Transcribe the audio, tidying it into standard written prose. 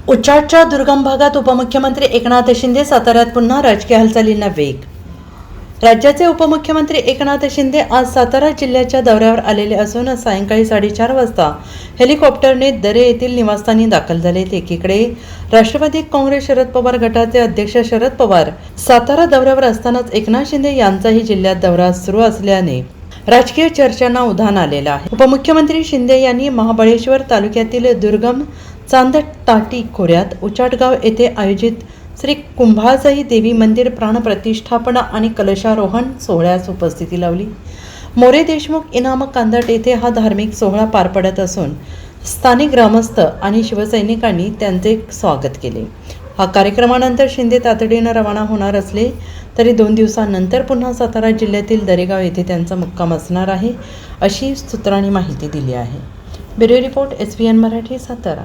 उच्चाटच्या दुर्गम भागात उपमुख्यमंत्री एकनाथ शिंदे साताऱ्यात पुन्हा राजकीय हालचालींना वेग. राज्याचे उपमुख्यमंत्री एकनाथ शिंदे आज सातारा जिल्ह्याच्या दौऱ्यावर आलेले असून सायंकाळी 4:30 वाजता हेलिकॉप्टरने दरे येथील निवासस्थानी दाखल झाले. एकीकडे राष्ट्रवादी काँग्रेस शरद पवार गटाचे अध्यक्ष शरद पवार सातारा दौऱ्यावर असतानाच एकनाथ शिंदे यांचाही जिल्ह्यात दौरा सुरू असल्याने राजकीय चर्चांना उधाण आलेलं आहे. उपमुख्यमंत्री शिंदे यांनी महाबळेश्वर तालुक्यातील दुर्गम चांदटाटी खोऱ्यात उचाटगाव येथे आयोजित श्री कुंभाजाई देवी मंदिर प्राणप्रतिष्ठापना आणि कलशारोहण सोहळ्यास उपस्थिती लावली. मोरे देशमुख इनाम कांदट येथे हा धार्मिक सोहळा पार पडत असून स्थानिक ग्रामस्थ आणि शिवसैनिकांनी त्यांचे स्वागत केले. हा कार्यक्रमानंतर शिंदे तातडीनं रवाना होणार असले तरी 2 दिवसांनंतर पुन्हा सातारा जिल्ह्यातील दरेगाव येथे त्यांचा मुक्काम असणार आहे, अशी सूत्रांनी माहिती दिली आहे. Bureau report SVN Marathi, Satara.